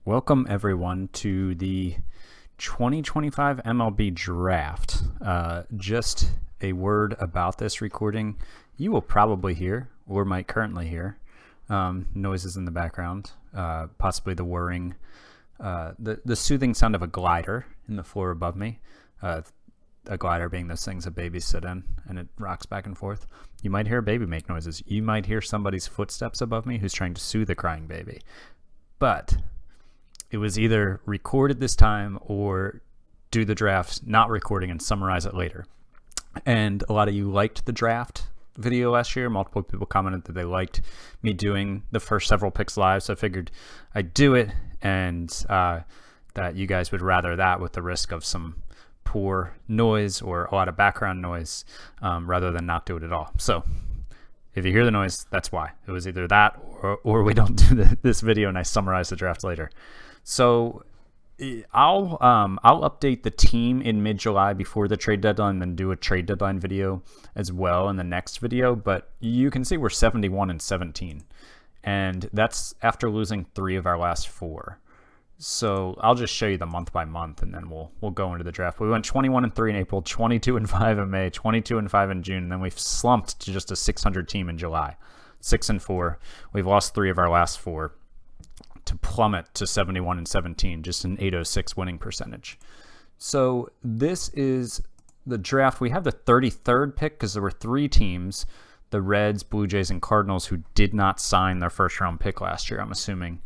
Welcome everyone to the 2025 MLB Draft. Just a word about this recording. You will probably hear, or might currently hear, noises in the background, possibly the whirring, the soothing sound of a glider in the floor above me. A glider being those things that babies sit in, and it rocks back and forth. You might hear a baby make noises. You might hear somebody's footsteps above me who's trying to soothe a crying baby. But it was either recorded this time or do the draft not recording and summarize it later. And a lot of you liked the draft video last year. Multiple people commented that they liked me doing the first several picks live, so I figured I'd do it, and that you guys would rather that with the risk of some poor noise or a lot of background noise rather than not do it at all. So if you hear the noise, that's why. It was either that or we don't do this video and I summarize the draft later. So I'll update the team in mid-July before the trade deadline, then do a trade deadline video as well in the next video. But you can see we're 71-17, and that's after losing 3 of our last 4. So I'll just show you the month by month, and then we'll go into the draft. We went 21-3 in April, 22-5 in May, 22-5 in June, and then we've slumped to just a 600 team in July, 6-4. We've lost 3 of our last 4. To plummet to 71-17, just an 806 winning percentage. So this is the draft. We have the 33rd pick because there were 3 teams, the Reds, Blue Jays, and Cardinals, who did not sign their first round pick last year, I'm assuming.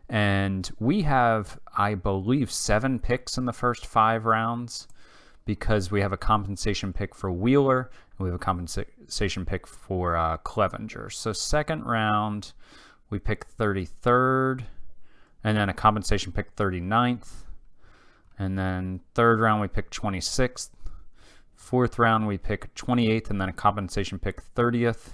And we have, I believe, 7 picks in the first 5 rounds because we have a compensation pick for Wheeler and we have a compensation pick for Clevenger. So second round, we pick 33rd. And then a compensation pick 39th. And then third round, we pick 26th. Fourth round, we pick 28th. And then a compensation pick 30th.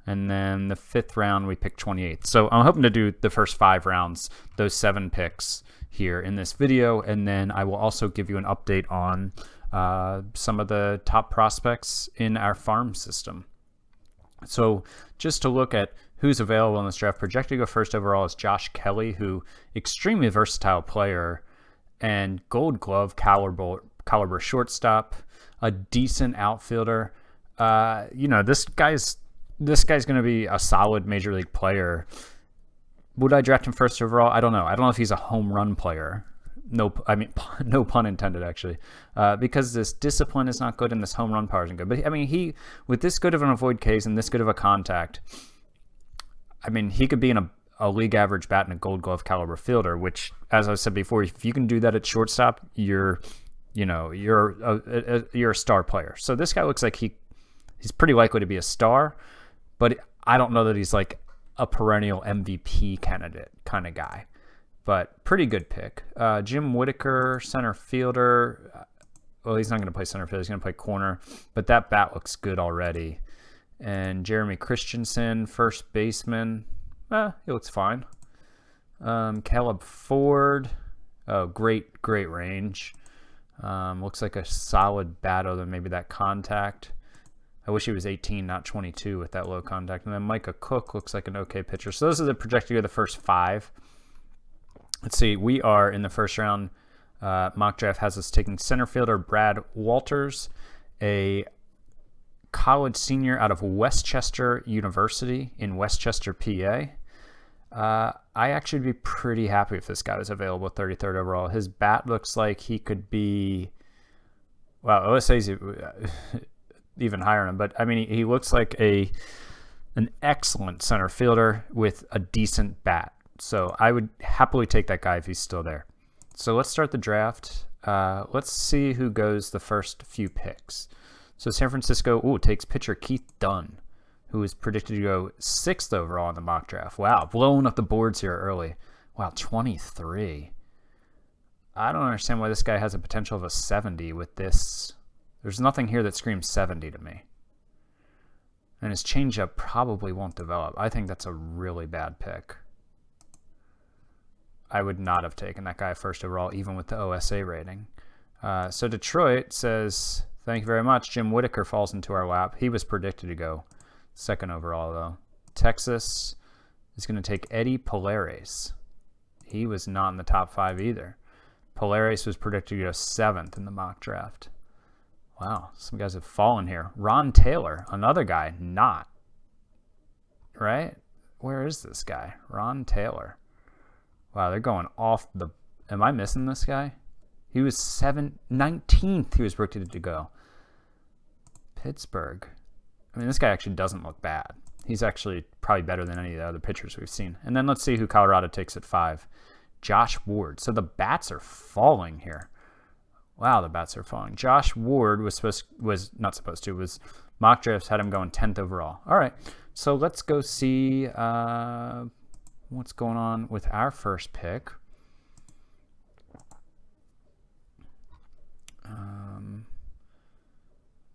And then the fifth round, we pick 28th. So I'm hoping to do the first 5 rounds, those 7 picks here in this video. And then I will also give you an update on some of the top prospects in our farm system. So just to look at who's available in this draft, projected to go first overall is Josh Kelly, who extremely versatile player and Gold Glove caliber shortstop, a decent outfielder. This guy's going to be a solid major league player. Would I draft him first overall? I don't know. I don't know if he's a home run player. No pun intended, actually, because this discipline is not good and this home run power isn't good. But I mean, he with this good of an avoid Ks and this good of a contact, I mean, he could be in a league average bat and a Gold Glove caliber fielder. Which, as I said before, if you can do that at shortstop, you're a star player. So this guy looks like he's pretty likely to be a star, but I don't know that he's like a perennial MVP candidate kind of guy. But pretty good pick. Jim Whitaker, center fielder. Well, he's not going to play center field. He's going to play corner. But that bat looks good already. And Jeremy Christensen, first baseman. He looks fine. Caleb Ford. Oh, great range. Looks like a solid bat other than maybe that contact. I wish he was 18, not 22 with that low contact. And then Micah Cook looks like an okay pitcher. So those are the projected to go the first 5. Let's see, we are in the first round. Mock draft has us taking center fielder Brad Walters, a college senior out of Westchester University in Westchester, PA. I actually would be pretty happy if this guy was available 33rd overall. His bat looks like he could be, well, OSA's even higher than him, but I mean, he looks like an excellent center fielder with a decent bat. So I would happily take that guy if he's still there. So let's start the draft. Let's see who goes the first few picks. So San Francisco takes pitcher Keith Dunn, who is predicted to go 6th overall in the mock draft. Wow, blowing up the boards here early. Wow, 23. I don't understand why this guy has a potential of a 70 with this. There's nothing here that screams 70 to me. And his changeup probably won't develop. I think that's a really bad pick. I would not have taken that guy first overall, even with the OSA rating. So Detroit says, thank you very much. Jim Whitaker falls into our lap. He was predicted to go 2nd overall, though. Texas is going to take Eddie Polares. He was not in the top 5 either. Polaris was predicted to go 7th in the mock draft. Wow, some guys have fallen here. Ron Taylor, another guy, not. Right? Where is this guy? Ron Taylor. Wow, they're going off the... Am I missing this guy? He was 19th. He was predicted to go. Pittsburgh. I mean, this guy actually doesn't look bad. He's actually probably better than any of the other pitchers we've seen. And then let's see who Colorado takes at 5. Josh Ward. So the bats are falling here. Wow, the bats are falling. Josh Ward was mock drafts had him going 10th overall. All right, so let's go see what's going on with our first pick.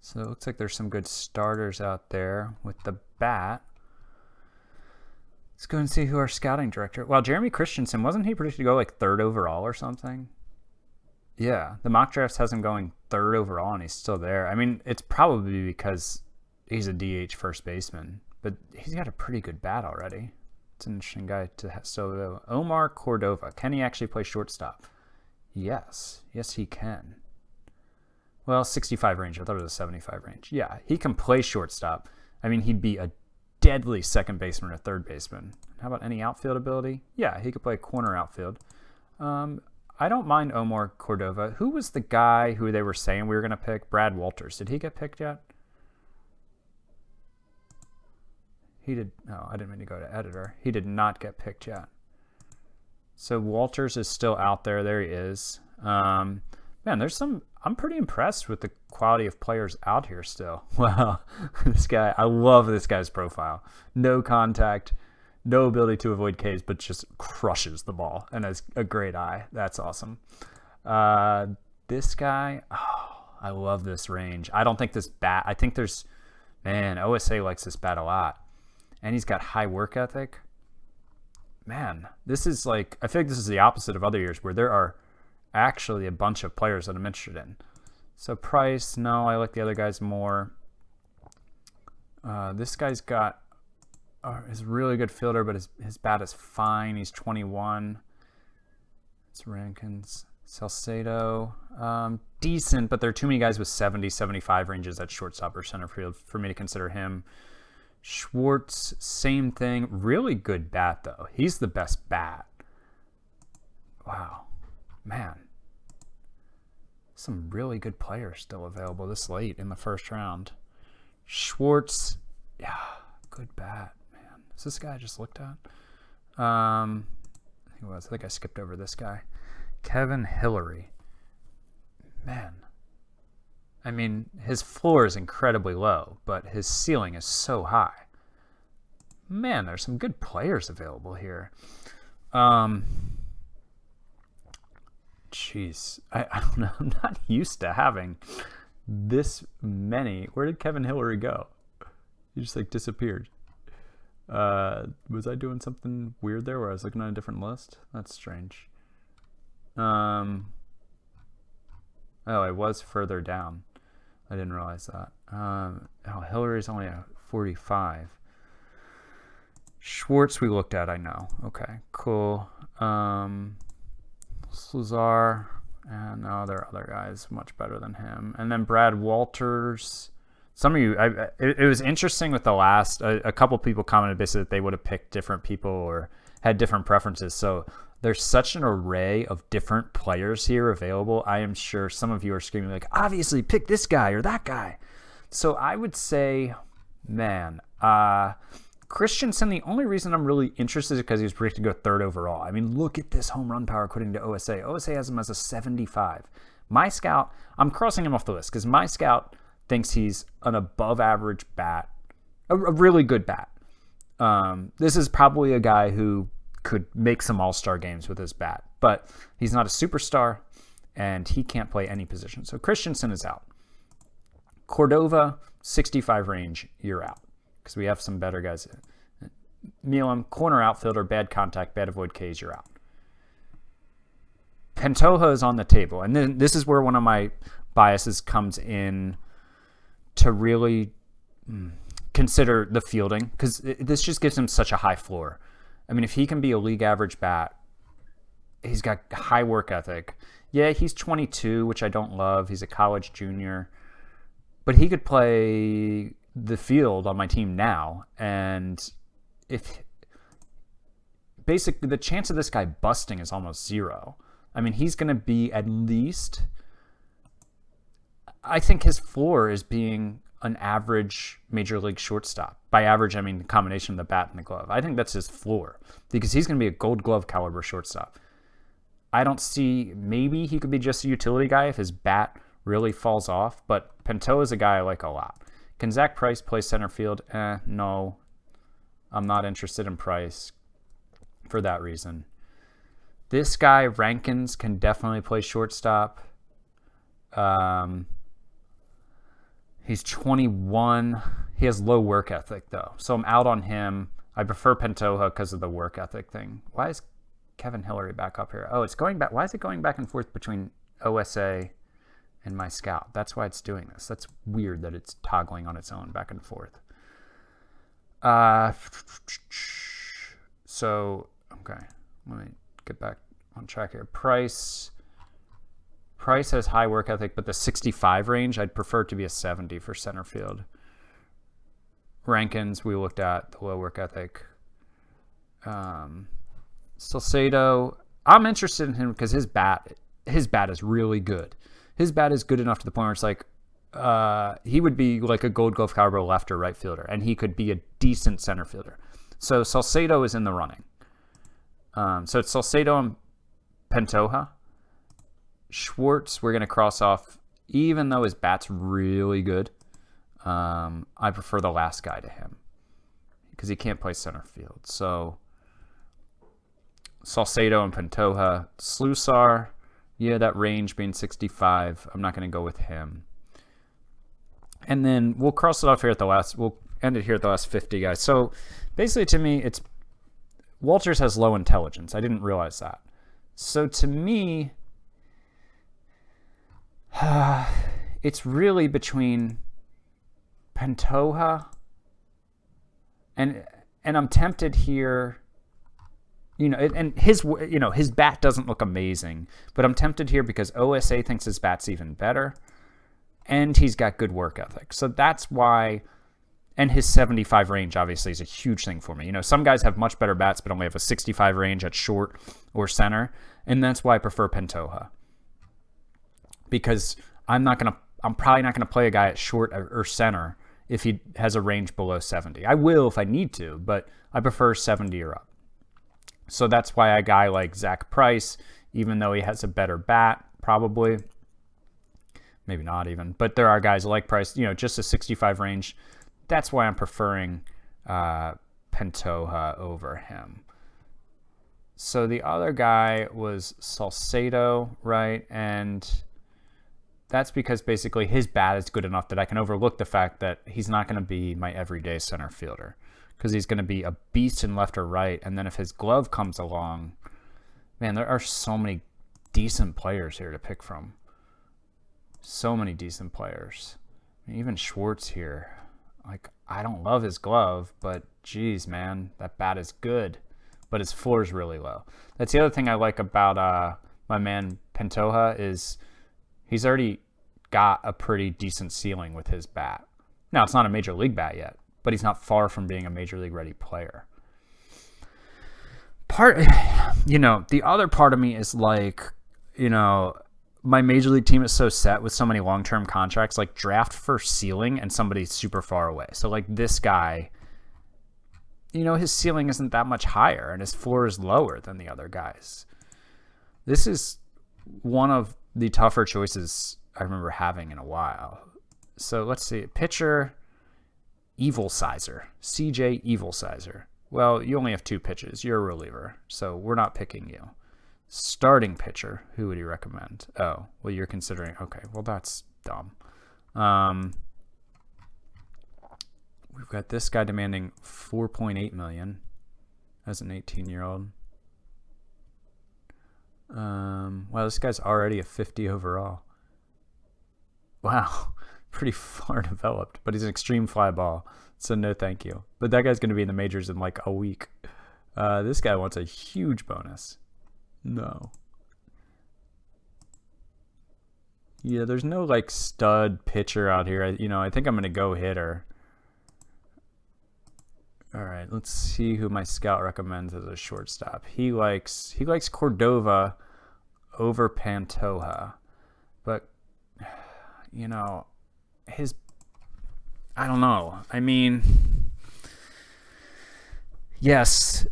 So it looks like there's some good starters out there with the bat. Let's go and see who our scouting director... Well, Jeremy Christensen, wasn't he predicted to go like 3rd overall or something? Yeah, the mock drafts has him going 3rd overall, and he's still there. I mean, it's probably because he's a DH first baseman, but he's got a pretty good bat already. It's an interesting guy to still go. Omar Cordova. Can he actually play shortstop? Yes. Yes, he can. Well, 65 range. I thought it was a 75 range. Yeah, he can play shortstop. I mean, he'd be a deadly second baseman or third baseman. How about any outfield ability? Yeah, he could play corner outfield. I don't mind Omar Cordova. Who was the guy who they were saying we were going to pick? Brad Walters. Did he get picked yet? He did. No, I didn't mean to go to editor. He did not get picked yet. So Walters is still out there. There he is. Man, there's some... I'm pretty impressed with the quality of players out here still. Wow. This guy, I love this guy's profile. No contact, no ability to avoid Ks, but just crushes the ball and has a great eye. That's awesome. This guy, oh, I love this range. I don't think this bat, I think there's, man, OSA likes this bat a lot. And he's got high work ethic. Man, this is like, I feel like this is the opposite of other years where there are actually a bunch of players that I'm interested in. So Price, no, I like the other guys more. This guy's got is a really good fielder, but his bat is fine. He's 21. It's Rankins. Salcedo, decent, but there are too many guys with 70, 75 ranges at shortstop or center field for me to consider him. Schwartz, same thing. Really good bat, though. He's the best bat. Wow. Man. Some really good players still available this late in the first round. Schwartz, yeah, good bat, man. Is this the guy I just looked at? I think it was. I think I skipped over this guy. Kevin Hillary. Man. I mean, his floor is incredibly low, but his ceiling is so high. Man, there's some good players available here. Jeez, I don't know. I'm not used to having this many. Where did Kevin Hillary go? He just like disappeared. Was I doing something weird there where I was looking at a different list? That's strange. Oh, I was further down. I didn't realize that. Oh, Hillary's only a 45. Schwartz we looked at, I know. Okay, cool. Slazar, and no, there are other guys much better than him. And then Brad Walters. Some of you, it was interesting with the last, a couple people commented basically that they would have picked different people or had different preferences. So there's such an array of different players here available. I am sure some of you are screaming like, obviously pick this guy or that guy. So I would say, man, Christensen, the only reason I'm really interested is because he was predicted to go 3rd overall. I mean, look at this home run power according to OSA. OSA has him as a 75. My scout, I'm crossing him off the list because my scout thinks he's an above average bat, a really good bat. This is probably a guy who could make some all-star games with his bat, but he's not a superstar and he can't play any position. So Christensen is out. Cordova, 65 range, you're out. Because we have some better guys. Milam, corner outfielder, bad contact, bad avoid Ks, you're out. Pantoja is on the table. And then this is where one of my biases comes in to really consider the fielding. Because this just gives him such a high floor. I mean, if he can be a league average bat, he's got high work ethic. Yeah, he's 22, which I don't love. He's a college junior. But he could play the field on my team now. And if basically the chance of this guy busting is almost zero. I mean, he's going to be at least, I think his floor is being an average major league shortstop. By average, I mean the combination of the bat and the glove. I think that's his floor because he's going to be a Gold Glove caliber shortstop. I don't see, maybe he could be just a utility guy if his bat really falls off, but Pinto is a guy I like a lot. Can Zach Price play center field? No. I'm not interested in Price for that reason. This guy, Rankins, can definitely play shortstop. He's 21. He has low work ethic, though, so I'm out on him. I prefer Pantoja because of the work ethic thing. Why is Kevin Hillary back up here? Oh, it's going back. Why is it going back and forth between OSA and my scout? That's why it's doing this. That's weird that it's toggling on its own back and forth. So, okay. Let me get back on track here. Price has high work ethic, but the 65 range, I'd prefer to be a 70 for center field. Rankins, we looked at the low work ethic. Salcedo, I'm interested in him because his bat is really good. His bat is good enough to the point where it's like he would be like a Gold Glove caliber left or right fielder, and he could be a decent center fielder. So Salcedo is in the running. So it's Salcedo and Pantoja. Schwartz, we're going to cross off, even though his bat's really good. I prefer the last guy to him because he can't play center field. So Salcedo and Pantoja. Slusar, yeah, that range being 65. I'm not going to go with him. And then we'll cross it off here at the last. We'll end it here at the last 50 guys. So basically, to me, it's Walters has low intelligence. I didn't realize that. So to me, it's really between Pantoja and I'm tempted here. And his bat doesn't look amazing, but I'm tempted here because OSA thinks his bat's even better, and he's got good work ethic. So that's why, and his 75 range obviously is a huge thing for me. Some guys have much better bats, but only have a 65 range at short or center, and that's why I prefer Pantoja. Because I'm probably not gonna play a guy at short or center if he has a range below 70. I will if I need to, but I prefer 70 or up. So that's why a guy like Zach Price, even though he has a better bat, probably, maybe not even, but there are guys like Price, just a 65 range. That's why I'm preferring Pantoja over him. So the other guy was Salcedo, right? And that's because basically his bat is good enough that I can overlook the fact that he's not going to be my everyday center fielder because he's going to be a beast in left or right. And then if his glove comes along, man, there are so many decent players here to pick from. So many decent players. Even Schwartz here. Like, I don't love his glove, but geez, man, that bat is good. But his floor is really low. That's the other thing I like about my man Pantoja is he's already got a pretty decent ceiling with his bat. Now, it's not a major league bat yet, but he's not far from being a major league ready player. The other part of me is like, my major league team is so set with so many long-term contracts, like draft for ceiling and somebody super far away. So like this guy, his ceiling isn't that much higher and his floor is lower than the other guys. This is one of the tougher choices I remember having in a while. So let's see. Pitcher, Evil Sizer. CJ Evil Sizer. Well, you only have 2 pitches. You're a reliever, so we're not picking you. Starting pitcher, who would you recommend? Oh, well, you're considering. Okay, well, that's dumb. We've got this guy demanding $4.8 million as an 18-year-old. Wow, this guy's already a 50 overall. Wow, pretty far developed, but he's an extreme fly ball, so no thank you. But that guy's going to be in the majors in like a week. This guy wants a huge bonus. No. Yeah, there's no like stud pitcher out here. I think I'm gonna go hitter. All right, let's see who my scout recommends as a shortstop. He likes Cordova over Pantoja, but I don't know. I mean, yes,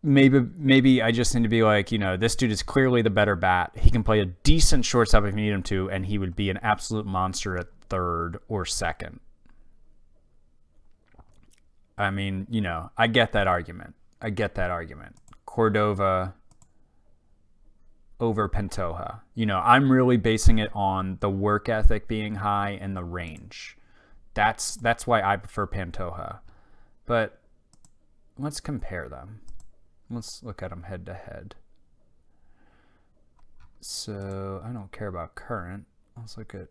maybe I just need to be like, this dude is clearly the better bat. He can play a decent shortstop if you need him to, and he would be an absolute monster at third or second. I mean, I get that argument. Cordova over Pantoja. I'm really basing it on the work ethic being high and the range. That's why I prefer Pantoja. But let's compare them. Let's look at them head to head. So I don't care about current. Let's look at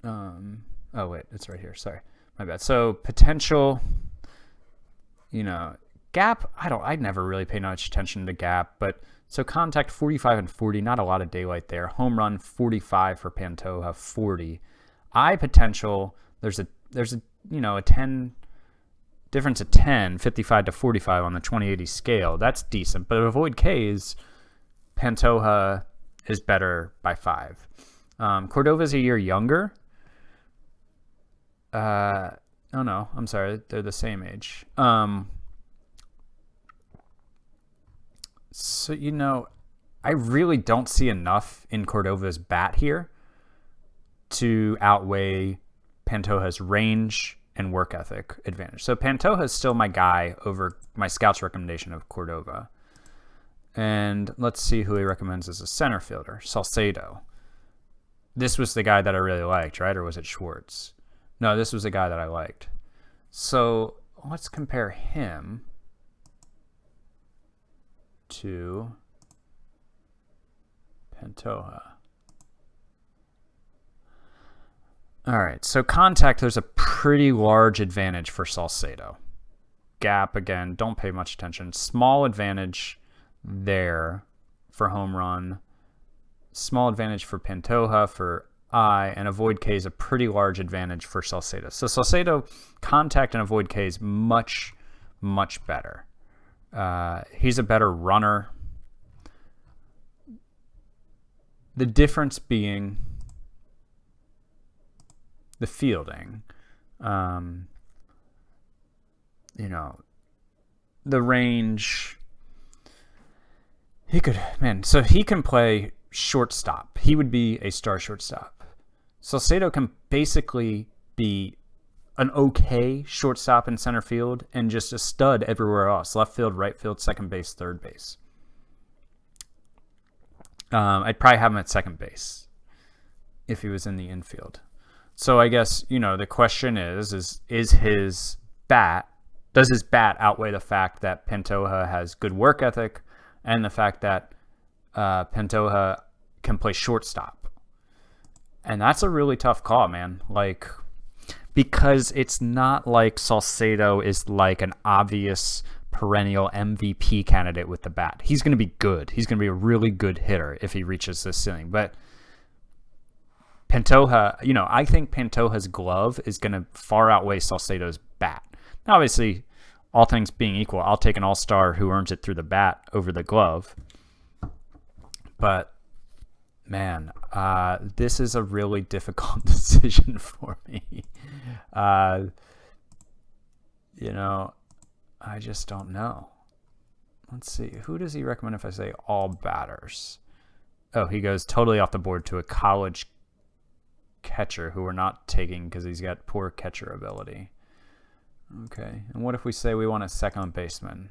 oh wait, it's right here. Sorry. My bad. So potential, gap, I never really pay much attention to gap, but so contact 45 and 40, not a lot of daylight there. Home run 45 for Pantoja, 40. Eye potential, there's a 10 difference of 10, 55 to 45 on the 20/80 scale. That's decent, but avoid Ks, Pantoja is better by 5. Cordova's a year younger. Oh no, I'm sorry, they're the same age. So, I really don't see enough in Cordova's bat here to outweigh Pantoja's range and work ethic advantage. So Pantoja is still my guy over my scout's recommendation of Cordova. And let's see who he recommends as a center fielder. Salcedo. This was the guy that I really liked, right? Or was it Schwartz? No, this was the guy that I liked. So let's compare him to Pantoja. All right, so contact, there's a pretty large advantage for Salcedo. Gap, again, don't pay much attention. Small advantage there for home run. Small advantage for Pantoja for I, and avoid K is a pretty large advantage for Salcedo. So Salcedo, contact and avoid K is much, much better. He's a better runner. The difference being the fielding. The range. So he can play shortstop. He would be a star shortstop. Salcedo can basically be an okay shortstop in center field and just a stud everywhere else. Left field, right field, second base, third base. I'd probably have him at second base if he was in the infield. So I guess, the question is his bat, does his bat outweigh the fact that Pantoja has good work ethic and the fact that Pantoja can play shortstop? And that's a really tough call, man. Because it's not like Salcedo is like an obvious perennial MVP candidate with the bat. He's going to be good. He's going to be a really good hitter if he reaches this ceiling. But Pantoja, I think Pantoja's glove is going to far outweigh Salcedo's bat. Now, obviously, all things being equal, I'll take an all-star who earns it through the bat over the glove. But man, this is a really difficult decision for me. I just don't know. Let's see. Who does he recommend if I say all batters? Oh, he goes totally off the board to a college catcher who we're not taking because he's got poor catcher ability. Okay. And what if we say we want a second baseman?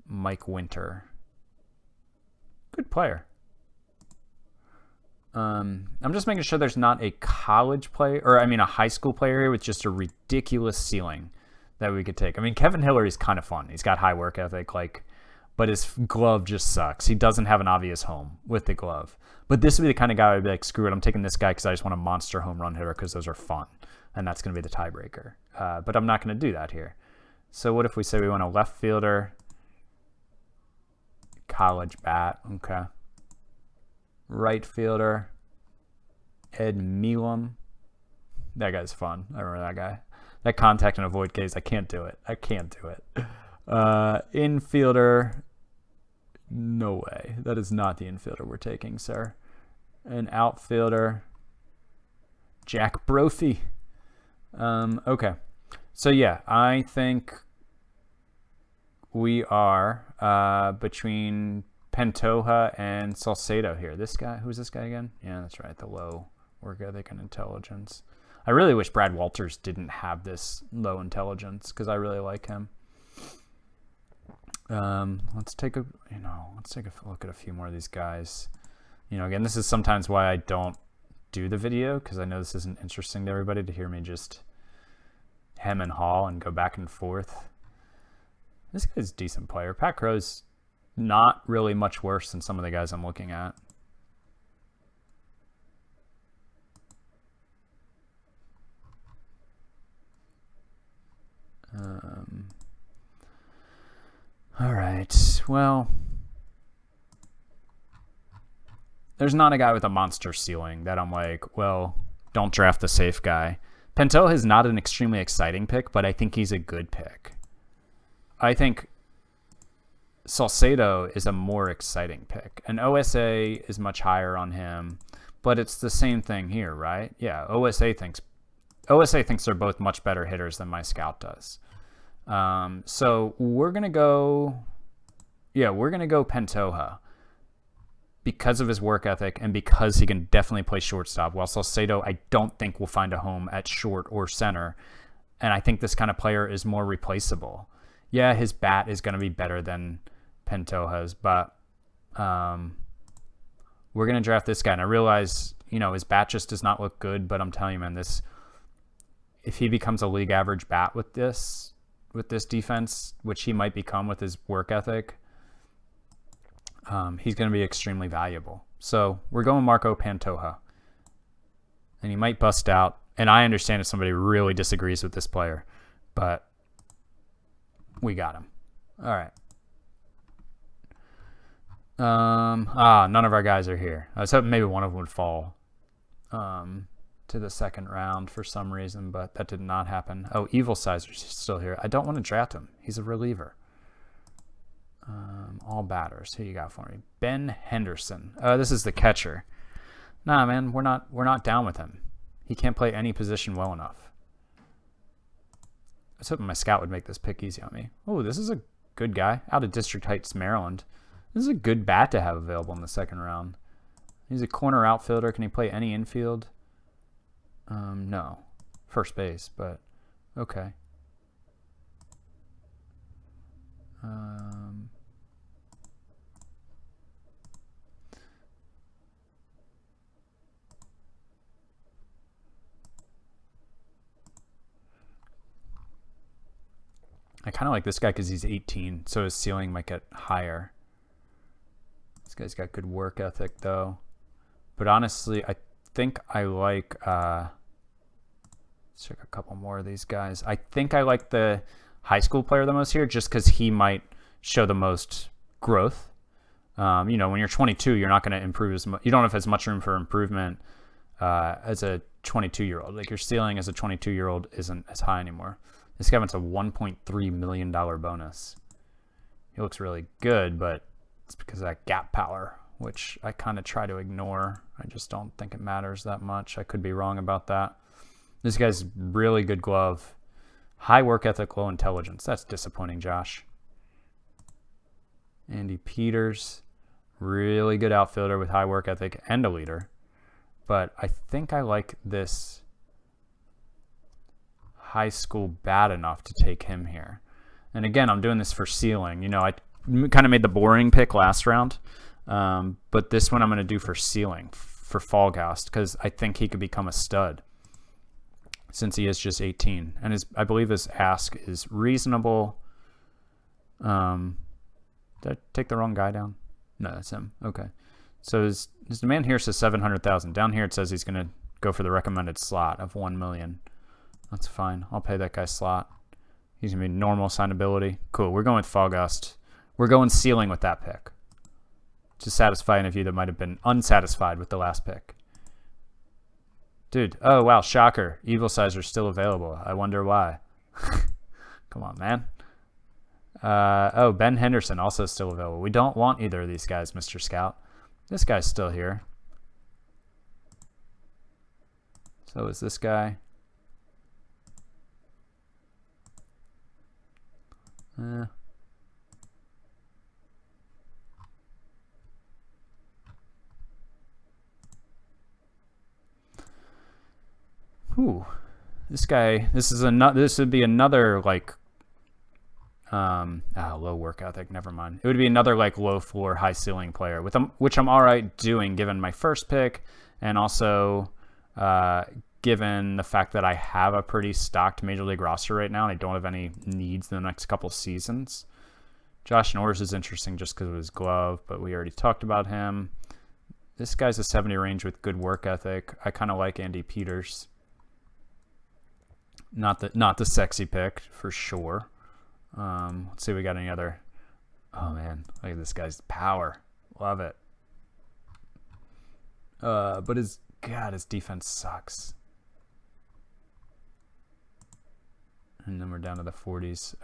Mike Winter. Good player. I'm just making sure there's not a college player, a high school player here with just a ridiculous ceiling that we could take. Kevin Hillary's kind of fun. He's got high work ethic, but his glove just sucks. He doesn't have an obvious home with the glove. But this would be the kind of guy I'd be like, screw it, I'm taking this guy because I just want a monster home run hitter because those are fun. And that's going to be the tiebreaker. But I'm not going to do that here. So what if we say we want a left fielder, college bat. Okay. Right fielder, Ed Milam. That guy's fun. I remember that guy. That contact and avoid case, I can't do it. I can't do it. Infielder, no way. That is not the infielder we're taking, sir. An outfielder, Jack Brophy. Okay. So, yeah, I think we are between Pantoja and Salcedo here. This guy, who's this guy again? Yeah, that's right. The low work ethic and intelligence. I really wish Brad Walters didn't have this low intelligence because I really like him. Let's take a look at a few more of these guys. Again, this is sometimes why I don't do the video, because I know this isn't interesting to everybody to hear me just hem and haw and go back and forth. This guy's a decent player. Pat Crow's not really much worse than some of the guys I'm looking at. All right, well, there's not a guy with a monster ceiling that I'm like, well, don't draft the safe guy. Pantoja is not an extremely exciting pick, but I think he's a good pick. I think Salcedo is a more exciting pick. And OSA is much higher on him, but it's the same thing here, right? Yeah, OSA thinks they're both much better hitters than my scout does. So we're going to go Pantoja because of his work ethic and because he can definitely play shortstop, while Salcedo I don't think will find a home at short or center. And I think this kind of player is more replaceable. Yeah, his bat is going to be better than Pantoja's, but we're going to draft this guy. And I realize, his bat just does not look good, but I'm telling you, man, if he becomes a league average bat with this defense, which he might become with his work ethic, he's going to be extremely valuable. So we're going Marco Pantoja. And he might bust out. And I understand if somebody really disagrees with this player, but we got him. All right. None of our guys are here. I was hoping maybe one of them would fall to the second round for some reason, but that did not happen. Oh, Evil Sizer's still here. I don't want to draft him. He's a reliever. All batters. Who you got for me? Ben Henderson. This is the catcher. Nah, man, we're not down with him. He can't play any position well enough. I was hoping my scout would make this pick easy on me. Oh, this is a good guy. Out of District Heights, Maryland. This is a good bat to have available in the second round. He's a corner outfielder. Can he play any infield? No. First base, but okay. I kind of like this guy because he's 18, so his ceiling might get higher. This guy's got good work ethic, though. But honestly, I think I like... let's check a couple more of these guys. I think I like the high school player the most here just because he might show the most growth. When you're 22, you're not going to improve as much. You don't have as much room for improvement as a 22-year-old. Like, your ceiling as a 22-year-old isn't as high anymore. This guy wants a $1.3 million bonus. He looks really good, but it's because of that gap power, which I kind of try to ignore. I just don't think it matters that much. I could be wrong about that. This guy's really good glove. High work ethic, low intelligence. That's disappointing, Josh. Andy Peters. Really good outfielder with high work ethic and a leader. But I think I like this high school bat enough to take him here. And again, I'm doing this for ceiling. I kind of made the boring pick last round. But this one I'm going to do for ceiling, for Fallgast, because I think he could become a stud since he is just 18. And I believe his ask is reasonable. Did I take the wrong guy down? No, that's him. Okay. So his demand here says $700,000. Down here it says he's going to go for the recommended slot of $1 million. That's fine. I'll pay that guy slot. He's going to be normal signability. Cool. We're going with Fallgast. We're going ceiling with that pick. to satisfy any of you that might have been unsatisfied with the last pick. Dude, oh wow, shocker. Evil Sizer's still available. I wonder why. Come on, man. Oh, Ben Henderson also still available. We don't want either of these guys, Mr. Scout. This guy's still here. So is this guy. Ooh, this guy. This would be another like. Low work ethic. Never mind. It would be another like low floor, high ceiling player with which I'm all right doing given my first pick, and also given the fact that I have a pretty stocked major league roster right now, and I don't have any needs in the next couple seasons. Josh Norris is interesting just because of his glove, but we already talked about him. This guy's a 70 range with good work ethic. I kind of like Andy Peters. Not the sexy pick for sure. Let's see if we got any other. Oh man, look at this guy's power. Love it. But his defense sucks. And then we're down to the 40s.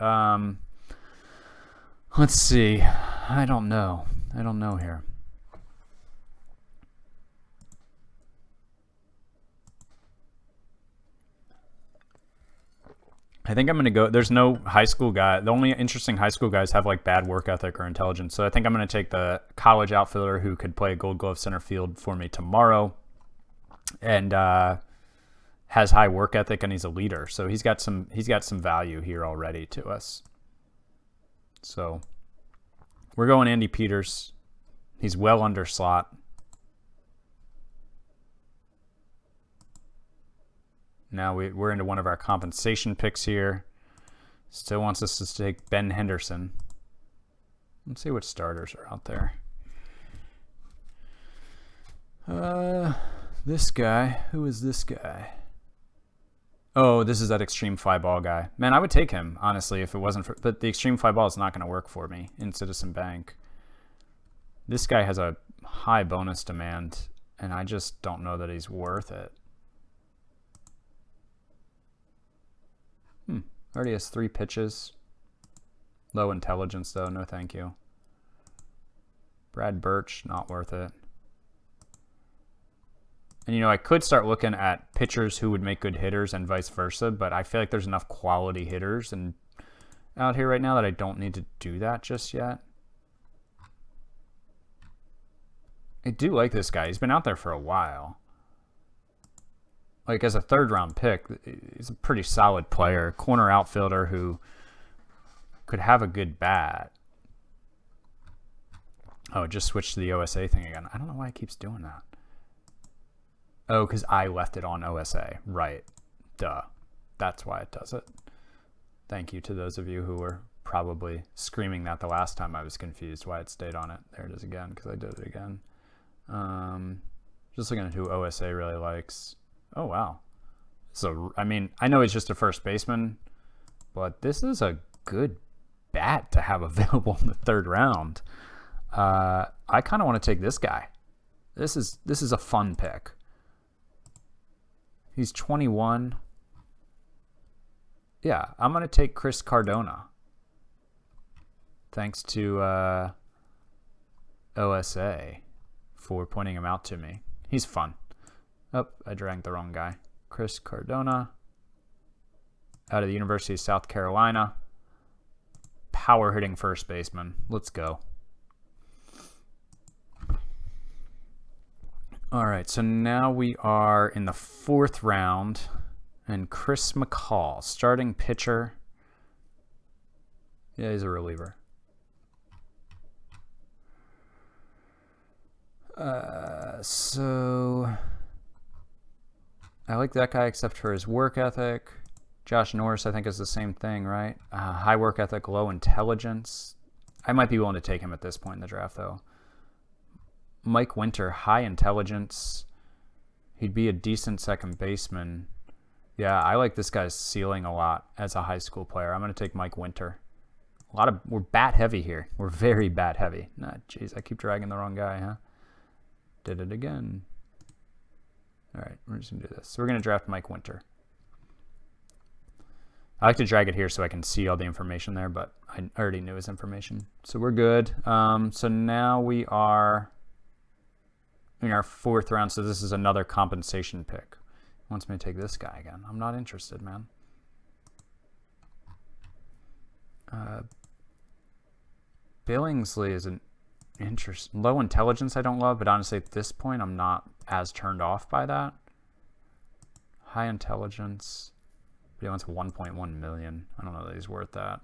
Let's see. I don't know here. I think I'm going to go. There's no high school guy. The only interesting high school guys have like bad work ethic or intelligence. So I think I'm going to take the college outfielder who could play Gold Glove center field for me tomorrow, and has high work ethic, and he's a leader. So he's got some value here already to us. So we're going Andy Peters. He's well under slot. Now we're into one of our compensation picks here. Still wants us to take Ben Henderson. Let's see what starters are out there. This guy. Who is this guy? Oh, this is that extreme fly ball guy. Man, I would take him, honestly, if it wasn't for... But the extreme fly ball is not going to work for me in Citizen Bank. This guy has a high bonus demand, and I just don't know that he's worth it. Already has 3 pitches. Low intelligence, though. No thank you. Brad Birch, not worth it. And, you know, I could start looking at pitchers who would make good hitters and vice versa, but I feel like there's enough quality hitters out here right now that I don't need to do that just yet. I do like this guy. He's been out there for a while. Like, as a third-round pick, he's a pretty solid player. Corner outfielder who could have a good bat. Oh, it just switched to the OSA thing again. I don't know why it keeps doing that. Oh, because I left it on OSA. Right. Duh. That's why it does it. Thank you to those of you who were probably screaming that the last time I was confused why it stayed on it. There it is again, because I did it again. Just looking at who OSA really likes. Oh, wow. So, I mean, I know he's just a first baseman, but this is a good bat to have available in the third round. I kind of want to take this guy. This is a fun pick. He's 21. Yeah, I'm going to take Chris Cardona. Thanks to OSA for pointing him out to me. He's fun. Oh, I drank the wrong guy. Chris Cardona, out of the University of South Carolina. Power hitting first baseman. Let's go. All right, so now we are in the 4th round, and Chris McCall, starting pitcher. Yeah, he's a reliever. So I like that guy except for his work ethic. Josh Norris, I think, is the same thing, right? High work ethic, low intelligence. I might be willing to take him at this point in the draft, though. Mike Winter, high intelligence. He'd be a decent second baseman. Yeah, I like this guy's ceiling a lot as a high school player. I'm going to take Mike Winter. We're bat heavy here. We're very bat heavy. Nah, jeez, I keep dragging the wrong guy, huh? Did it again. All right, we're just gonna do this. So we're gonna draft Mike Winter. I like to drag it here so I can see all the information there, but I already knew his information. So we're good. So now we are in our 4th round. So this is another compensation pick. He wants me to take this guy again. I'm not interested, man. Billingsley is an low intelligence I don't love, but honestly at this point I'm not as turned off by that. High intelligence. But he wants 1.1 million. I don't know that he's worth that.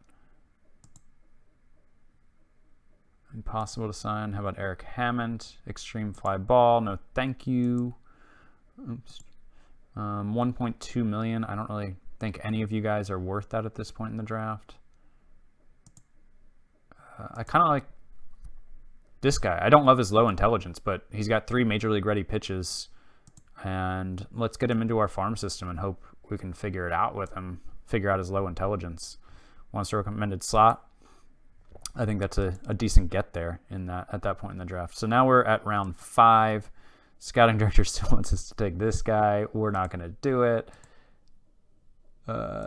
Impossible to sign. How about Eric Hammond? Extreme fly ball. No, thank you. Oops. 1.2 million. I don't really think any of you guys are worth that at this point in the draft. I kind of like this guy. I don't love his low intelligence, but he's got 3 major league ready pitches. And let's get him into our farm system and hope we can figure it out with him, figure out his low intelligence. Wants to recommended slot. I think that's a decent get there at that point in the draft. So now we're at round 5. Scouting director still wants us to take this guy. We're not going to do it.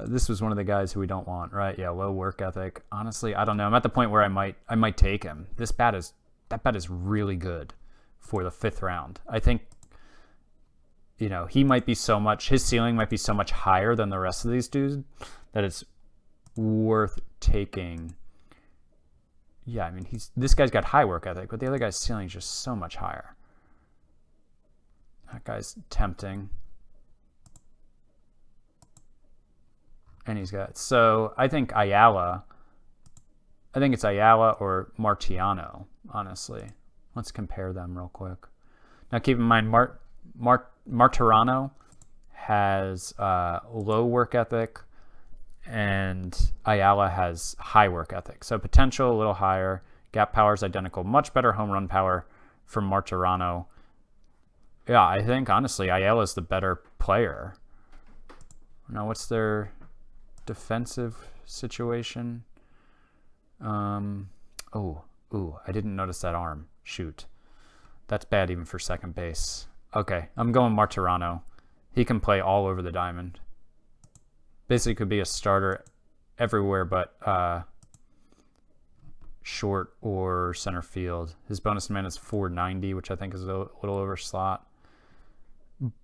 This was one of the guys who we don't want, right? Yeah, low work ethic. Honestly, I don't know. I'm at the point where I might take him. That bat is really good for the 5th round. I think, you know, his ceiling might be so much higher than the rest of these dudes that it's worth taking. Yeah, I mean, this guy's got high work ethic, but the other guy's ceiling is just so much higher. That guy's tempting. And so I think it's Ayala or Martiano, honestly. Let's compare them real quick. Now keep in mind, Martirano has low work ethic and Ayala has high work ethic. So potential a little higher, gap power is identical, much better home run power from Martirano. Yeah, I think honestly Ayala's the better player. Now what's their defensive situation? I didn't notice that arm. Shoot. That's bad even for second base. Okay, I'm going Martirano. He can play all over the diamond. Basically could be a starter everywhere but short or center field. His bonus demand is 490, which I think is a little over slot.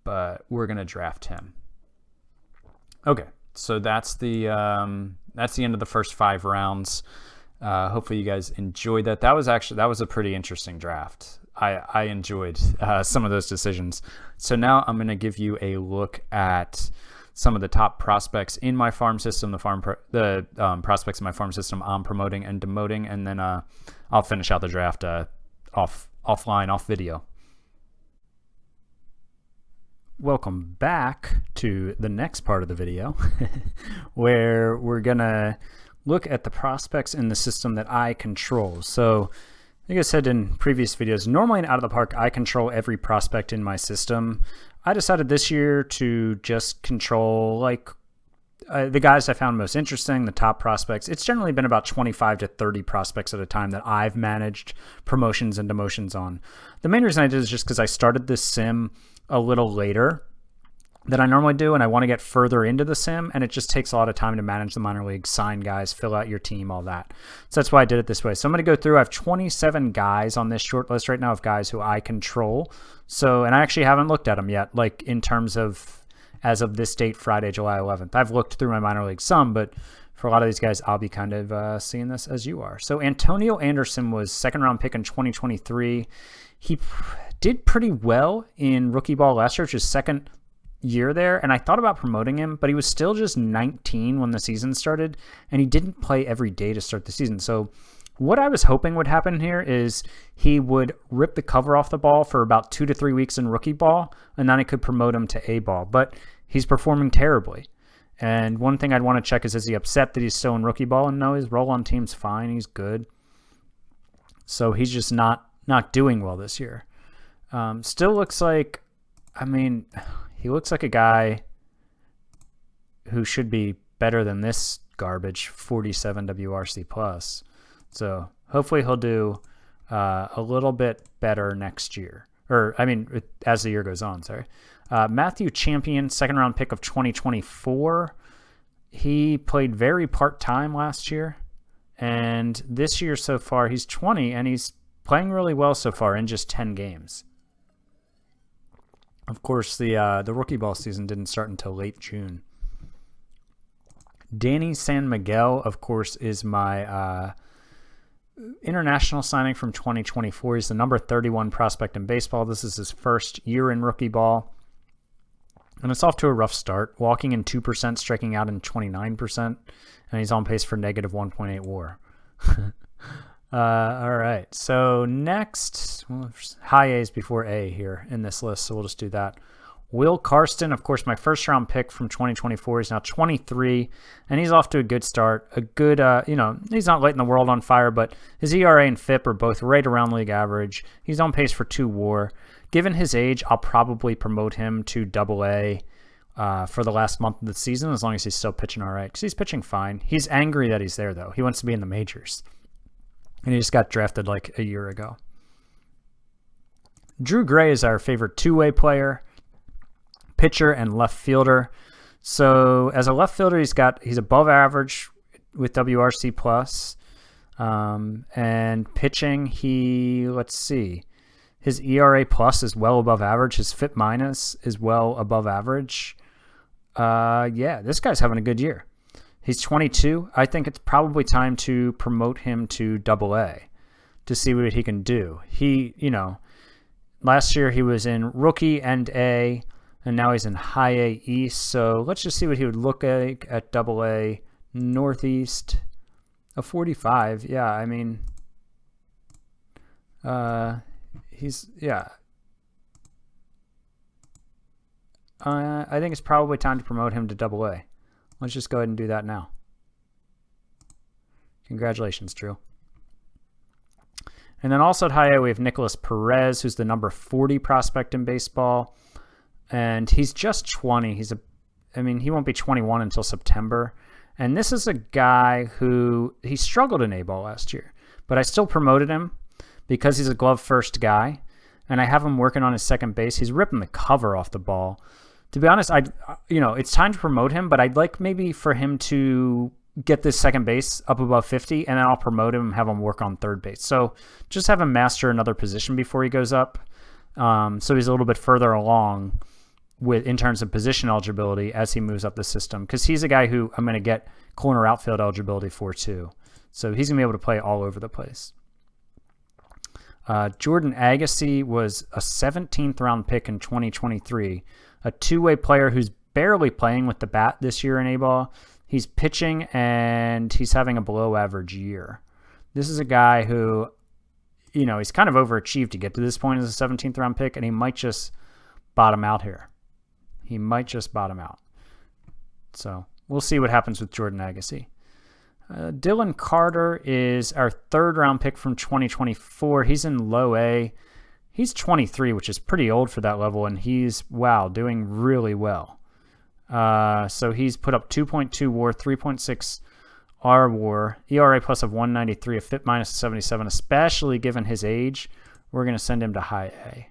But we're going to draft him. Okay, so that's the end of the first 5 rounds. Hopefully you guys enjoyed that. That was a pretty interesting draft. I enjoyed some of those decisions. So now I'm going to give you a look at some of the top prospects in my farm system, the prospects in my farm system I'm promoting and demoting, and then I'll finish out the draft offline, off video. Welcome back to the next part of the video where we're going to look at the prospects in the system that I control. So like I said in previous videos, normally in Out of the Park, I control every prospect in my system. I decided this year to just control the guys I found most interesting, the top prospects. It's generally been about 25 to 30 prospects at a time that I've managed promotions and demotions on. The main reason I did is just because I started this sim a little later than I normally do, and I want to get further into the sim, and it just takes a lot of time to manage the minor leagues, sign guys, fill out your team, all that. So that's why I did it this way. So I'm going to go through. I have 27 guys on this short list right now of guys who I control. So, and I actually haven't looked at them yet, like in terms of as of this date, Friday, July 11th. I've looked through my minor league some, but for a lot of these guys, I'll be kind of seeing this as you are. So Antonio Anderson was 2nd round pick in 2023. He did pretty well in rookie ball last year, which is 2nd year there, and I thought about promoting him, but he was still just 19 when the season started, and he didn't play every day to start the season. So what I was hoping would happen here is he would rip the cover off the ball for about 2 to 3 weeks in rookie ball, and then I could promote him to A ball, but he's performing terribly. And one thing I'd want to check is he upset that he's still in rookie ball? And no, his role on team's fine. He's good. So he's just not doing well this year. Still looks like, he looks like a guy who should be better than this garbage, 47 WRC plus. So hopefully he'll do a little bit better next year. Or, I mean, as the year goes on, sorry. Matthew Champion, second round pick of 2024. He played very part-time last year. And this year so far, he's 20, and he's playing really well so far in just 10 games. Of course, the rookie ball season didn't start until late June. Danny San Miguel, of course, is my international signing from 2024. He's the number 31 prospect in baseball. This is his first year in rookie ball. And it's off to a rough start, walking in 2%, striking out in 29%, and he's on pace for negative 1.8 WAR. All right, so next, well, high A's before A here in this list, so we'll just do that. Will Karsten, of course, my first round pick from 2024. He's now 23, and he's off to a good start. A good, he's not lighting the world on fire, but his ERA and FIP are both right around league average. He's on pace for 2 WAR. Given his age, I'll probably promote him to AA for the last month of the season, as long as he's still pitching all right, because he's pitching fine. He's angry that he's there, though. He wants to be in the majors, and he just got drafted like a year ago. Drew Gray is our favorite two-way player, pitcher and left fielder. So as a left fielder, he's above average with WRC plus, and pitching, his ERA plus is well above average. His FIP minus is well above average. This guy's having a good year. He's 22. I think it's probably time to promote him to AA to see what he can do. Last year he was in rookie and A, and now he's in high A East. So let's just see what he would look like at AA Northeast. A 45. Yeah, I mean, I think it's probably time to promote him to AA. Let's just go ahead and do that now. Congratulations, Drew. And then also at high A, we have Nicholas Perez, who's the number 40 prospect in baseball. And he's just 20. He won't be 21 until September. And this is a guy who, he struggled in A-ball last year, but I still promoted him because he's a glove first guy. And I have him working on his second base. He's ripping the cover off the ball. To be honest, it's time to promote him, but I'd like maybe for him to get this second base up above 50, and then I'll promote him and have him work on third base. So just have him master another position before he goes up. So he's a little bit further along in terms of position eligibility as he moves up the system, because he's a guy who I'm going to get corner outfield eligibility for too. So he's going to be able to play all over the place. Jordan Agassi was a 17th round pick in 2023, a two-way player who's barely playing with the bat this year in A-ball. He's pitching and he's having a below average year. This is a guy who, he's kind of overachieved to get to this point as a 17th round pick, and he might just bottom out here. So we'll see what happens with Jordan Agassi. Dylan Carter is our third round pick from 2024. He's in low A. He's 23, which is pretty old for that level, and he's, doing really well. So he's put up 2.2 WAR, 3.6 R WAR, ERA plus of 193, a FIP minus of 77, especially given his age. We're going to send him to high A.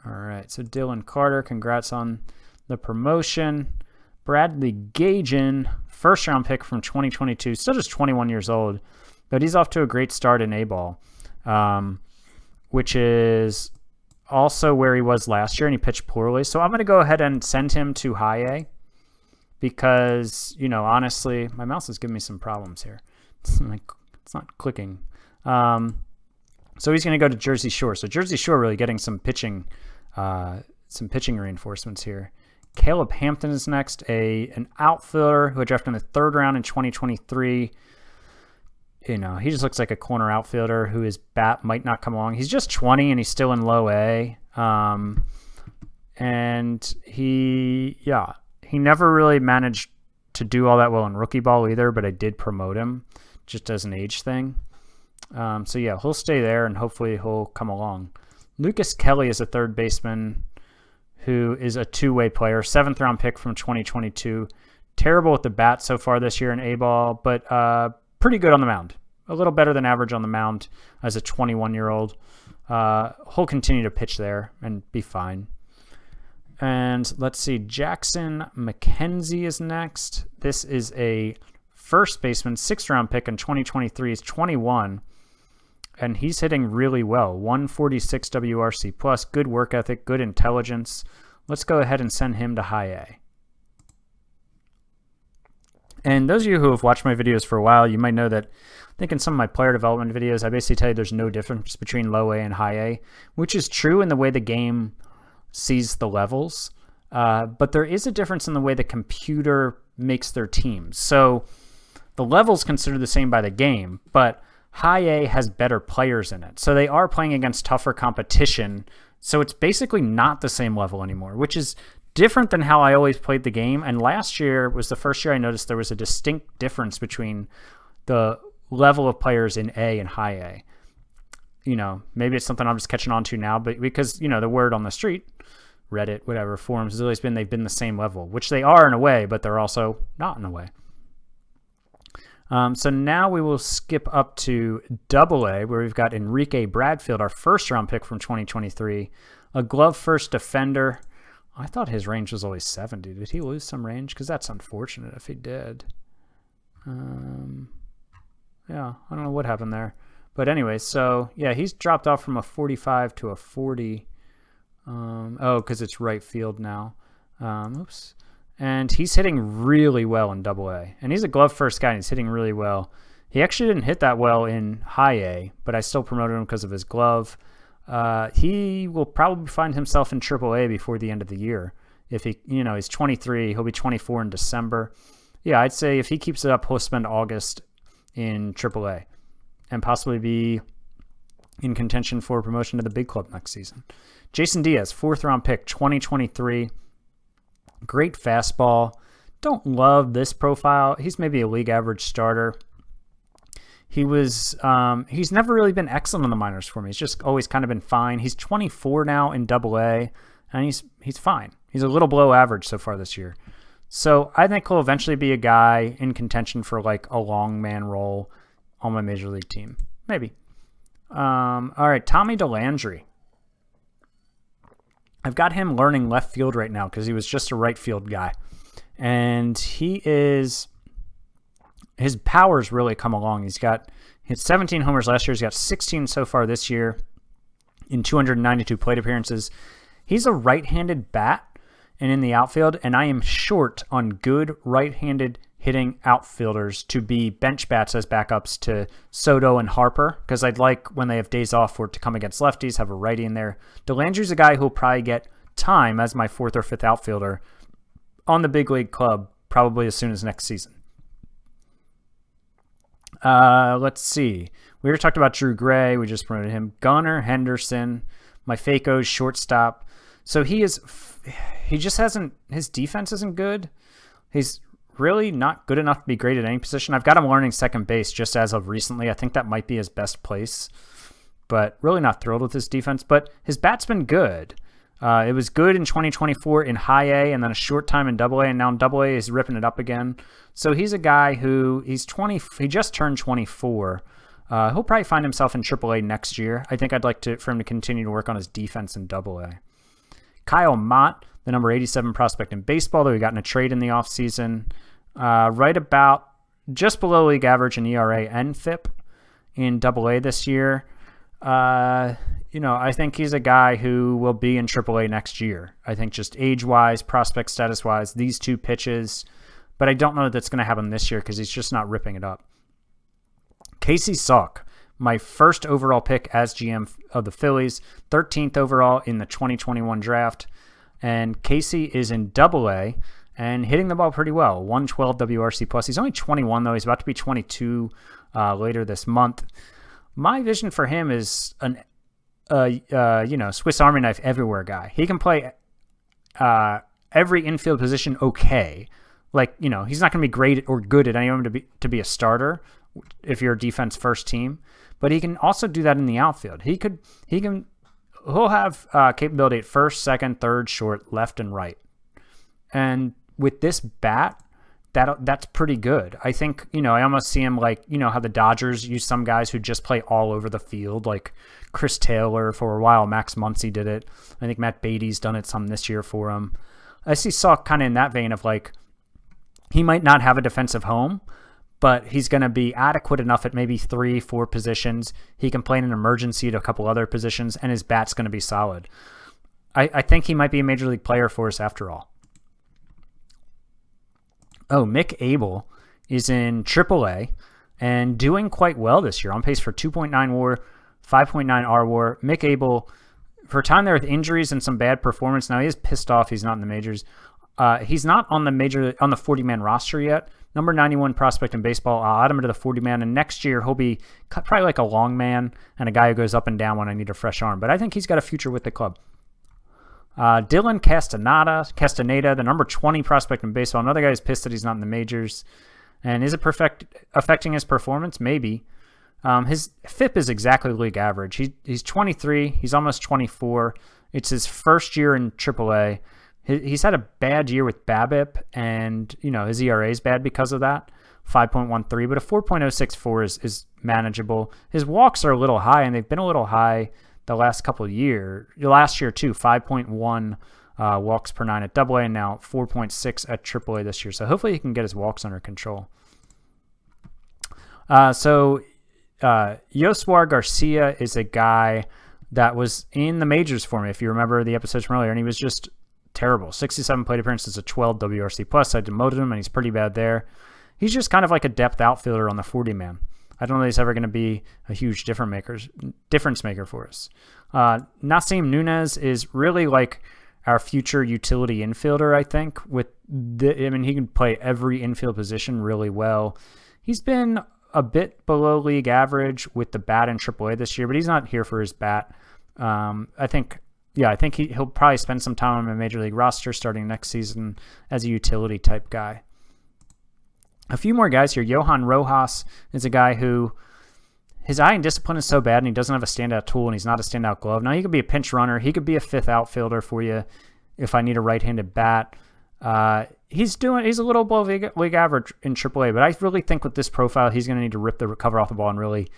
All right, so Dylan Carter, congrats on the promotion. Bradley Gagin, first round pick from 2022, still just 21 years old, but he's off to a great start in A-ball, which is also where he was last year, and he pitched poorly. So I'm going to go ahead and send him to high A because, honestly, my mouse is giving me some problems here. It's not clicking. So he's going to go to Jersey Shore. So Jersey Shore really getting some pitching reinforcements here. Caleb Hampton is next, an outfielder who I drafted in the third round in 2023. He just looks like a corner outfielder who his bat might not come along. He's just 20 and he's still in low A. And he never really managed to do all that well in rookie ball either, but I did promote him just as an age thing. He'll stay there and hopefully he'll come along. Lucas Kelly is a third baseman who is a two-way player, 7th-round pick from 2022. Terrible with the bat so far this year in A-ball, but pretty good on the mound. A little better than average on the mound as a 21-year-old. He'll continue to pitch there and be fine. And let's see, Jackson McKenzie is next. This is a first baseman, 6th-round pick in 2023. He's 21, and he's hitting really well. 146 WRC plus, good work ethic, good intelligence. Let's go ahead and send him to high A. And those of you who have watched my videos for a while, you might know that I think in some of my player development videos, I basically tell you there's no difference between low A and high A, which is true in the way the game sees the levels. But there is a difference in the way the computer makes their teams. So the level's considered the same by the game, but high A has better players in it. So they are playing against tougher competition. So it's basically not the same level anymore, which is different than how I always played the game. And last year was the first year I noticed there was a distinct difference between the level of players in A and high A. You know, maybe it's something I'm just catching on to now, but because, you know, the word on the street, Reddit, whatever, forums, has always been they've been the same level, which they are in a way, but they're also not in a way. So now we will skip up to AA, where we've got Enrique Bradfield, our 1st-round pick from 2023, a glove-first defender. I thought his range was always 70. Did he lose some range? Because that's unfortunate if he did. Yeah, I don't know what happened there. But anyway, so yeah, he's dropped off from a 45 to a 40. Oh, because it's right field now. Oops. And he's hitting really well in AA. And he's a glove-first guy, and he's hitting really well. He actually didn't hit that well in high A, but I still promoted him because of his glove. He will probably find himself in AAA before the end of the year. If he, you know, he's 23, he'll be 24 in December. Yeah, I'd say if he keeps it up, he'll spend August in AAA and possibly be in contention for promotion to the big club next season. Jason Diaz, 4th-round pick, 2023. Great fastball. Don't love this profile. He's maybe a league average starter. He was, he's never really been excellent in the minors for me. He's just always kind of been fine. He's 24 now in AA, and he's fine. He's a little below average so far this year. So I think he'll eventually be a guy in contention for like a long man role on my major league team. Maybe. All right, Tommy DeLandry. I've got him learning left field right now because he was just a right field guy. And his power's really come along. He hit 17 homers last year. He's got 16 so far this year in 292 plate appearances. He's a right-handed bat and in the outfield, and I am short on good right-handed hitting outfielders to be bench bats as backups to Soto and Harper, because I'd like when they have days off for it to come against lefties, have a righty in there. DeLandry's a guy who'll probably get time as my 4th or 5th outfielder on the big league club probably as soon as next season. Let's see. We already talked about Drew Gray. We just promoted him. Gunnar Henderson, my Faco's shortstop. So he just hasn't, his defense isn't good. He's really not good enough to be great at any position. I've got him learning second base just as of recently. I think that might be his best place, but really not thrilled with his defense. But his bat's been good. It was good in 2024 in high A and then a short time in AA, and now in AA he's ripping it up again. So he's a guy who he just turned 24. He'll probably find himself in AAA next year. I think I'd like for him to continue to work on his defense in AA. Kyle Mott, the number 87 prospect in baseball that we got in a trade in the offseason. Right about just below league average in ERA and FIP in AA this year. I think he's a guy who will be in AAA next year. I think just age-wise, prospect status-wise, these two pitches. But I don't know that that's going to happen this year because he's just not ripping it up. Casey Salk, my 1st overall pick as GM of the Phillies, 13th overall in the 2021 draft. And Casey is in AA and hitting the ball pretty well, 112 WRC plus. He's only 21, though. He's about to be 22 later this month. My vision for him is an Swiss Army knife everywhere guy. He can play every infield position okay. Like, he's not going to be great or good at any of them to be a starter if you're a defense first team, but he can also do that in the outfield. He can he'll have capability at first, second, third, short, left, and right. And with this bat, that's pretty good. I think, I almost see him like, how the Dodgers use some guys who just play all over the field, like Chris Taylor for a while. Max Muncy did it. I think Matt Beatty's done it some this year for him. I see Salk kind of in that vein of like, he might not have a defensive home, but he's going to be adequate enough at maybe 3-4 positions. He can play in an emergency at a couple other positions, and his bat's going to be solid. I think he might be a major league player for us after all. Oh, Mick Abel is in AAA and doing quite well this year. On pace for 2.9 WAR, 5.9 R WAR. Mick Abel, for a time there with injuries and some bad performance, now he is pissed off he's not in the majors. He's not on the 40-man roster yet. Number 91 prospect in baseball. I'll add him to the 40-man, and next year he'll be probably like a long man and a guy who goes up and down when I need a fresh arm. But I think he's got a future with the club. Dylan Castaneda, the number 20 prospect in baseball. Another guy who's pissed that he's not in the majors. And is it affecting his performance? Maybe. His FIP is exactly league average. He's 23. He's almost 24. It's his first year in AAA. He's had a bad year with BABIP, and his ERA is bad because of that, 5.13. But a 4.064 is manageable. His walks are a little high, and they've been a little high the last couple of years. Last year too, 5.1 walks per 9 at AA, and now 4.6 at AAA this year. So hopefully he can get his walks under control. Yoswar Garcia is a guy that was in the majors for me, if you remember the episodes from earlier, and he was just terrible. 67 plate appearances, a 12 WRC plus. I demoted him, and he's pretty bad there. He's just kind of like a depth outfielder on the 40-man. I don't know if he's ever going to be a huge difference maker for us. Nasim Nunez is really like our future utility infielder, I think. He can play every infield position really well. He's been a bit below league average with the bat in AAA this year, but he's not here for his bat. I think he'll probably spend some time on a major league roster starting next season as a utility type guy. A few more guys here. Johan Rojas is a guy who his eye and discipline is so bad, and he doesn't have a standout tool, and he's not a standout glove. Now, he could be a pinch runner. He could be a fifth outfielder for you if I need a right-handed bat. He's a little below league average in AAA, but I really think with this profile, he's going to need to rip the cover off the ball and really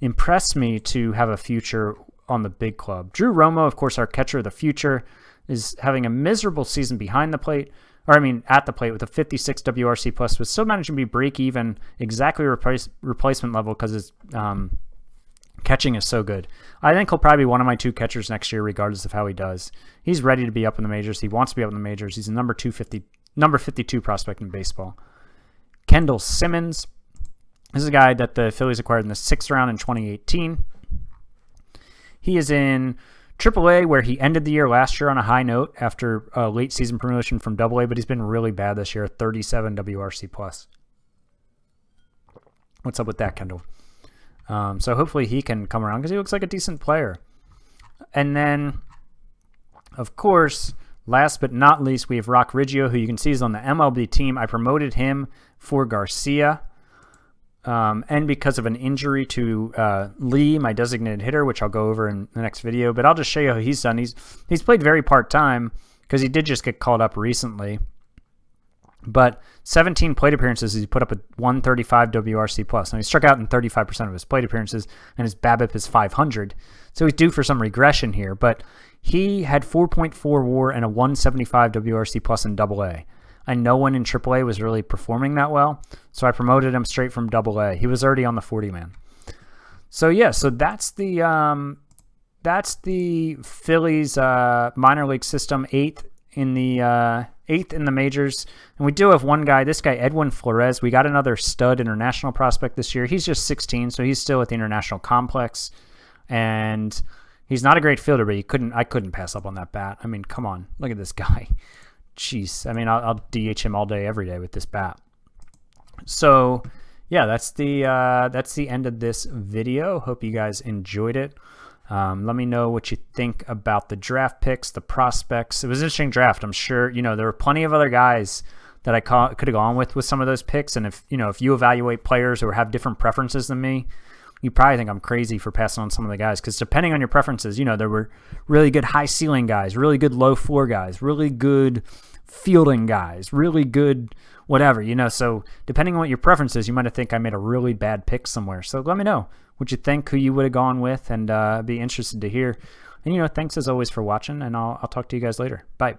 impress me to have a future on the big club. Drew Romo, of course, our catcher of the future, is having a miserable season at the plate with a 56 WRC plus, but still managing to be break even, exactly replacement level because his catching is so good. I think he'll probably be one of my two catchers next year, regardless of how he does. He's ready to be up in the majors. He wants to be up in the majors. He's a number 52 prospect in baseball. Kendall Simmons. This is a guy that the Phillies acquired in the 6th round in 2018. He is in AAA, where he ended the year last year on a high note after a late season promotion from AA, but he's been really bad this year, 37 WRC plus. What's up with that, Kendall? So hopefully he can come around because he looks like a decent player. And then, of course, last but not least, we have Rock Riggio, who you can see is on the MLB team. I promoted him for Garcia. And because of an injury to Lee, my designated hitter, which I'll go over in the next video. But I'll just show you how he's done. He's played very part-time because he did just get called up recently. But 17 plate appearances, he put up a 135 WRC plus. Now, he struck out in 35% of his plate appearances, and his BABIP is 500. So he's due for some regression here. But he had 4.4 WAR and a 175 WRC plus in AA. And no one in AAA was really performing that well, so I promoted him straight from AA. He was already on the 40-man. So yeah, that's the Phillies minor league system, eighth in the majors. And we do have one guy, this guy Edwin Flores. We got another stud international prospect this year. He's just 16, so he's still at the international complex, and he's not a great fielder, but I couldn't pass up on that bat. I mean, come on, look at this guy. Jeez, I mean, I'll DH him all day, every day with this bat. So, yeah, that's the end of this video. Hope you guys enjoyed it. Let me know what you think about the draft picks, the prospects. It was an interesting draft. I'm sure there were plenty of other guys that I could have gone with some of those picks. And if you evaluate players or have different preferences than me, you probably think I'm crazy for passing on some of the guys, because depending on your preferences, there were really good high ceiling guys, really good low floor guys, really good fielding guys, really good whatever, so depending on what your preference is, you might think I made a really bad pick somewhere. So let me know what you think, who you would have gone with, and be interested to hear. And thanks as always for watching, and I'll talk to you guys later. Bye.